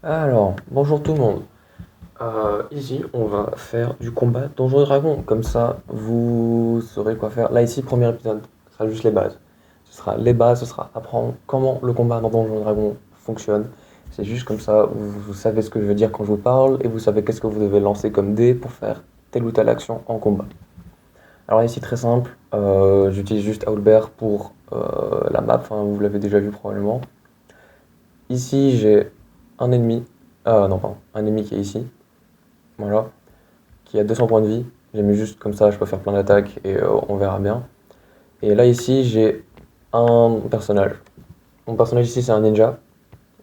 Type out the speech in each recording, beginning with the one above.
Alors, bonjour tout le monde. Ici, on va faire du combat Donjons et Dragons. Comme ça, vous saurez quoi faire. Là, ici, premier épisode, ce sera juste les bases. Ce sera les bases, ce sera apprendre comment le combat dans Donjons et Dragons fonctionne. C'est juste comme ça, vous savez ce que je veux dire quand je vous parle et vous savez qu'est-ce que vous devez lancer comme dé pour faire telle ou telle action en combat. Alors ici, très simple, j'utilise juste Owlbear pour la map, enfin, vous l'avez déjà vu probablement. Ici, j'ai un ennemi, non, pardon, un ennemi qui est ici. Voilà, qui a 200 points de vie. J'ai mis juste comme ça, je peux faire plein d'attaques et on verra bien. Et là ici, j'ai un personnage. Mon personnage ici, c'est un ninja.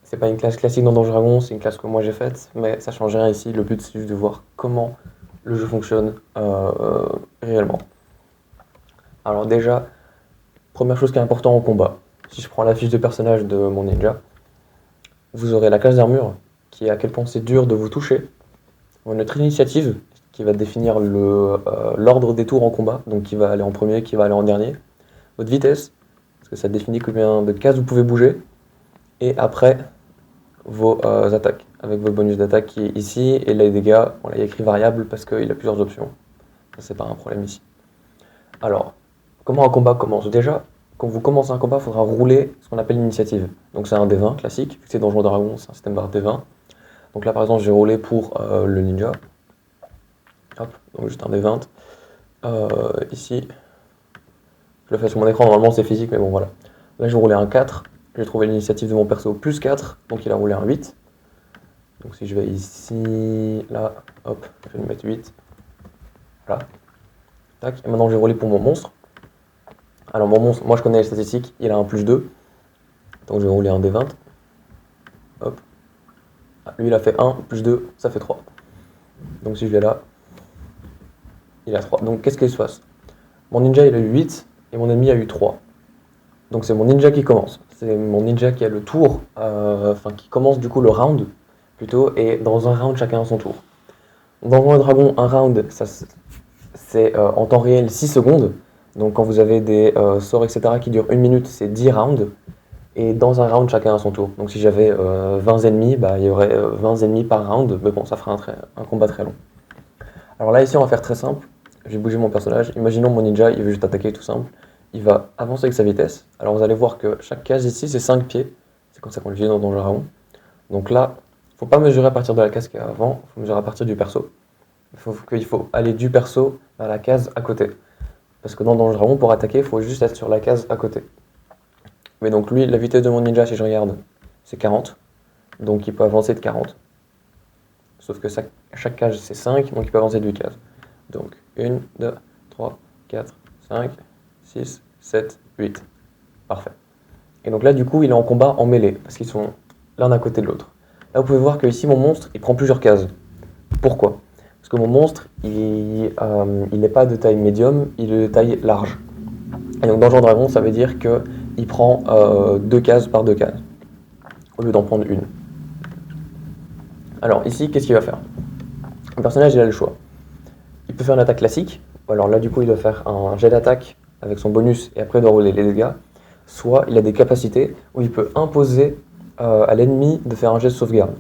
C'est pas une classe classique dans Donjons et Dragons, c'est une classe que moi j'ai faite, mais ça change rien ici. Le but, c'est juste de voir comment le jeu fonctionne réellement. Alors déjà, première chose qui est importante en combat. Si je prends la fiche de personnage de mon ninja, vous aurez la classe d'armure, qui est à quel point c'est dur de vous toucher. Notre initiative, qui va définir l'ordre des tours en combat, donc qui va aller en premier, qui va aller en dernier. Votre vitesse, parce que ça définit combien de cases vous pouvez bouger. Et après, vos attaques, avec votre bonus d'attaque qui est ici. Et les dégâts, on l'a écrit variable parce qu'il a plusieurs options. Ça, c'est pas un problème ici. Alors, comment un combat commence? Déjà, quand vous commencez un combat, il faudra rouler ce qu'on appelle l'initiative. Donc c'est un D20 classique, vu que c'est Donjons et Dragons, c'est un système par D20. Donc là, par exemple, j'ai roulé pour le ninja. Hop, donc juste un D20. Ici, je le fais sur mon écran, normalement c'est physique, mais bon voilà. Là j'ai roulé un 4, j'ai trouvé l'initiative de mon perso plus 4, donc il a roulé un 8. Donc si je vais ici, là, hop, je vais lui mettre 8. Voilà, tac. Et maintenant j'ai roulé pour mon monstre. Alors mon monstre, moi je connais les statistiques, il a un plus 2. Donc je vais rouler un D20. Hop. Ah, lui il a fait 1, plus 2, ça fait 3. Donc si je vais là, il a 3. Donc qu'est-ce qu'il se passe? Mon ninja il a eu 8 et mon ennemi a eu 3. Donc c'est mon ninja qui commence. C'est mon ninja qui a le tour, enfin qui commence du coup le round plutôt, et dans un round chacun a son tour. Dans un dragon, un round, c'est en temps réel 6 secondes. Donc quand vous avez des sorts etc. qui durent 1 minute, c'est 10 rounds. Et dans un round, chacun a son tour. Donc si j'avais 20 ennemis, bah, il y aurait 20 ennemis par round, mais bon, ça fera un combat très long. Alors là, ici, on va faire très simple. Je vais bouger mon personnage. Imaginons mon ninja, il veut juste attaquer tout simple. Il va avancer avec sa vitesse. Alors vous allez voir que chaque case ici, c'est 5 pieds. C'est comme ça qu'on le dit dans Donjons et Dragons. Donc là, il ne faut pas mesurer à partir de la case qui est avant, il faut mesurer à partir du perso. Il faut aller du perso à la case à côté. Parce que dans Donjons et Dragons, pour attaquer, il faut juste être sur la case à côté. Mais donc lui, la vitesse de mon ninja, si je regarde, c'est 40. Donc il peut avancer de 40. Sauf que chaque case, c'est 5, donc il peut avancer de 8 cases. Donc 1, 2, 3, 4, 5, 6, 7, 8. Parfait. Et donc là, du coup, il est en combat en mêlée, parce qu'ils sont l'un à côté de l'autre. Là, vous pouvez voir que ici, mon monstre, il prend plusieurs cases. Pourquoi? Parce que mon monstre, il n'est pas de taille médium, il est de taille large. Et donc, dans Donjons Dragon, ça veut dire qu'il prend 2 cases par 2 cases, au lieu d'en prendre une. Alors, ici, qu'est-ce qu'il va faire? Le personnage, il a le choix. Il peut faire une attaque classique, ou alors là, du coup, il doit faire un jet d'attaque avec son bonus, et après, il doit rouler les dégâts. Soit il a des capacités où il peut imposer à l'ennemi de faire un jet de sauvegarde.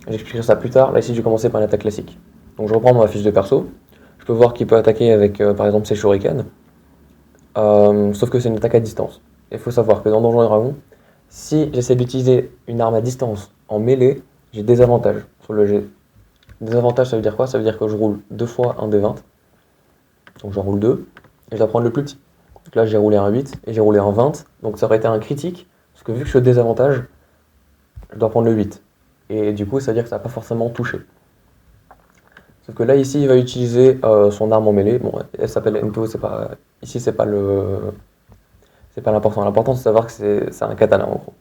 J'expliquerai ça plus tard. Là, ici, je vais commencer par une attaque classique. Donc, je reprends ma fiche de perso. Je peux voir qu'il peut attaquer avec, par exemple, ses shurikens. Sauf que c'est une attaque à distance. Il faut savoir que dans Donjons et Dragons, si j'essaie d'utiliser une arme à distance en mêlée, j'ai des avantages sur le jet. Des avantages, ça veut dire quoi? Ça veut dire que je roule 2 fois un D20. Donc, j'en roule 2. Et je dois prendre le plus petit. Donc là, j'ai roulé un 8 et j'ai roulé un 20. Donc, ça aurait été un critique. Parce que vu que je suis au désavantage, je dois prendre le 8. Et du coup, ça veut dire que ça n'a pas forcément touché. Sauf que là, ici, il va utiliser son arme en mêlée. Bon, elle s'appelle Ento, c'est pas. Ici, c'est pas le. C'est pas l'important. L'important, c'est de savoir que c'est un katana, en gros.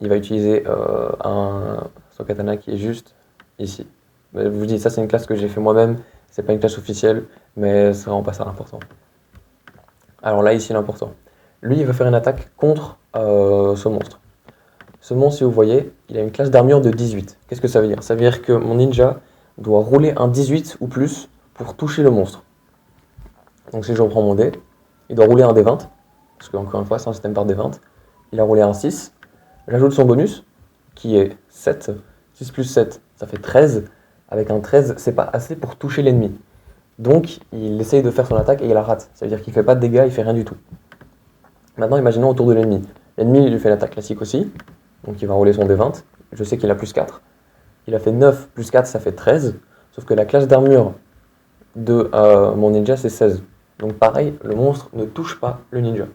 Il va utiliser son katana qui est juste ici. Mais je vous dis, ça, c'est une classe que j'ai fait moi-même. C'est pas une classe officielle, mais c'est vraiment pas ça l'important. Alors là, ici, l'important. Lui, il va faire une attaque contre ce monstre. Ce monstre, si vous voyez, il a une classe d'armure de 18. Qu'est-ce que ça veut dire? Ça veut dire que mon ninja doit rouler un 18 ou plus pour toucher le monstre. Donc si je reprends mon dé, il doit rouler un D20, parce qu'encore une fois, c'est un système par D20. Il a roulé un 6. J'ajoute son bonus, qui est 7. 6 plus 7, ça fait 13. Avec un 13, c'est pas assez pour toucher l'ennemi. Donc, il essaye de faire son attaque et il la rate. Ça veut dire qu'il fait pas de dégâts, il fait rien du tout. Maintenant, imaginons autour de l'ennemi. L'ennemi, il lui fait l'attaque classique aussi. Donc, il va rouler son D20. Je sais qu'il a plus 4. Il a fait 9 plus 4, ça fait 13. Sauf que la classe d'armure de mon ninja, c'est 16. Donc, pareil, le monstre ne touche pas le ninja.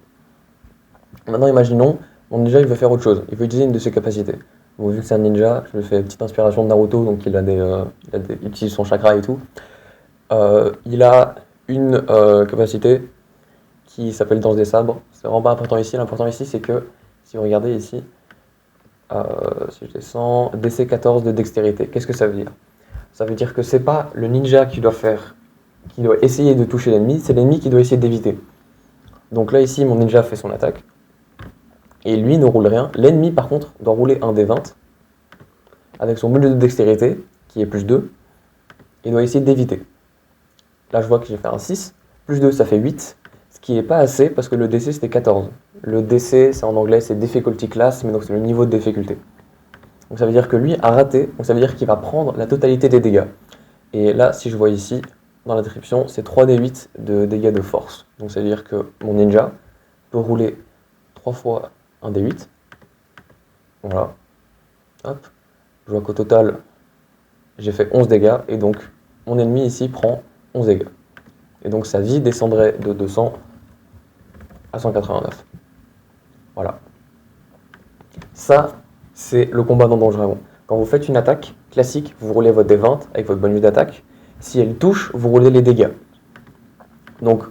Maintenant, imaginons, mon ninja, il veut faire autre chose. Il veut utiliser une de ses capacités. Bon, vu que c'est un ninja, je lui fais une petite inspiration de Naruto, donc il utilise son chakra et tout. Il a une capacité qui s'appelle Danse des sabres. C'est vraiment pas important ici. L'important ici, c'est que, si vous regardez ici, si je descends, DC 14 de dextérité. Qu'est-ce que ça veut dire? Ça veut dire que c'est pas le ninja qui doit essayer de toucher l'ennemi, c'est l'ennemi qui doit essayer d'éviter. Donc là, ici, mon ninja fait son attaque. Et lui ne roule rien. L'ennemi, par contre, doit rouler un D20 avec son bonus de dextérité, qui est plus 2, et doit essayer d'éviter. Là, je vois que j'ai fait un 6. Plus 2, ça fait 8. Ce qui n'est pas assez parce que le DC, c'était 14. Le DC, c'est en anglais, c'est Difficulty Class, mais donc c'est le niveau de difficulté. Donc ça veut dire que lui a raté, donc ça veut dire qu'il va prendre la totalité des dégâts. Et là, si je vois ici, dans la description, c'est 3d8 de dégâts de force. Donc ça veut dire que mon ninja peut rouler 3 fois un d8. Voilà. Hop. Je vois qu'au total, j'ai fait 11 dégâts, et donc mon ennemi ici prend 11 dégâts. Et donc sa vie descendrait de 200 à 189. Voilà. Ça, c'est le combat dans Donjons Dragons. Quand vous faites une attaque classique, vous roulez votre D20 avec votre bonus d'attaque. Si elle touche, vous roulez les dégâts. Donc,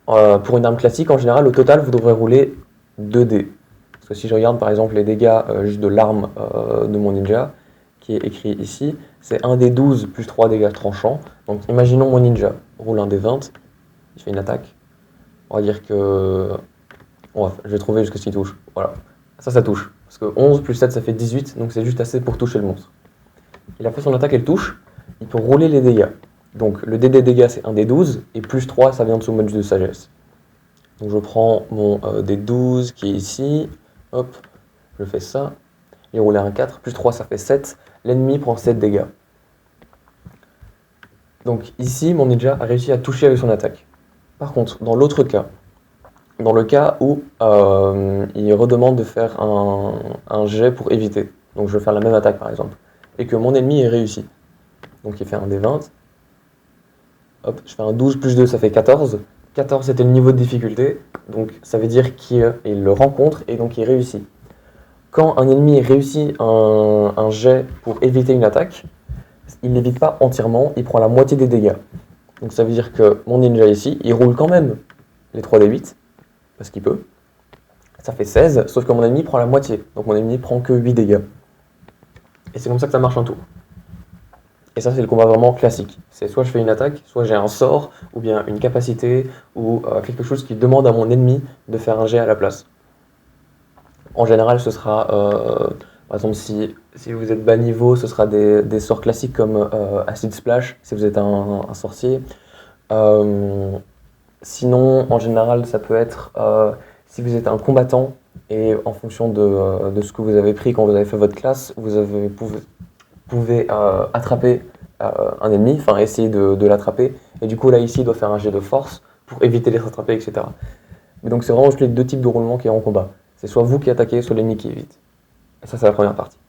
pour une arme classique, en général, au total, vous devrez rouler 2 dés. Parce que si je regarde par exemple les dégâts juste de l'arme de mon ninja, qui est écrit ici, c'est 1 des 12 plus 3 dégâts tranchants. Donc imaginons mon ninja roule un des 20, il fait une attaque. On va dire que... je vais trouver jusqu'à ce qu'il touche. Voilà. Ça touche. Parce que 11 plus 7, ça fait 18, donc c'est juste assez pour toucher le monstre. Il a fait son attaque, elle touche. Il peut rouler les dégâts. Donc le dé des dégâts, c'est 1 des 12, et plus 3, ça vient de son bonus de sagesse. Donc je prends mon des 12 qui est ici. Hop, je fais ça. Il roule un 4, plus 3, ça fait 7. L'ennemi prend 7 dégâts. Donc ici, mon ninja a réussi à toucher avec son attaque. Par contre, dans l'autre cas, dans le cas où il redemande de faire un jet pour éviter, donc je vais faire la même attaque par exemple, et que mon ennemi est réussi. Donc il fait un D20, hop, je fais un 12 plus 2, ça fait 14. 14 c'était le niveau de difficulté, donc ça veut dire qu'il le rencontre et donc il réussit. Quand un ennemi réussit un jet pour éviter une attaque, il n'évite pas entièrement, il prend la moitié des dégâts. Donc ça veut dire que mon ninja ici, il roule quand même les 3d8, parce qu'il peut. Ça fait 16, sauf que mon ennemi prend la moitié, donc mon ennemi prend que 8 dégâts. Et c'est comme ça que ça marche en tour. Et ça c'est le combat vraiment classique. C'est soit je fais une attaque, soit j'ai un sort, ou bien une capacité, ou quelque chose qui demande à mon ennemi de faire un jet à la place. En général, ce sera, par exemple, si vous êtes bas niveau, ce sera des sorts classiques comme Acid Splash, si vous êtes un sorcier. Sinon, en général, ça peut être si vous êtes un combattant, et en fonction de ce que vous avez pris quand vous avez fait votre classe, pouvez attraper un ennemi, enfin essayer de l'attraper, et du coup là ici il doit faire un jet de force pour éviter d'être attrapé, etc. Mais donc c'est vraiment juste les deux types de roulement qui est en combat. C'est soit vous qui attaquez, soit l'ennemi qui évite. Et ça c'est la première partie.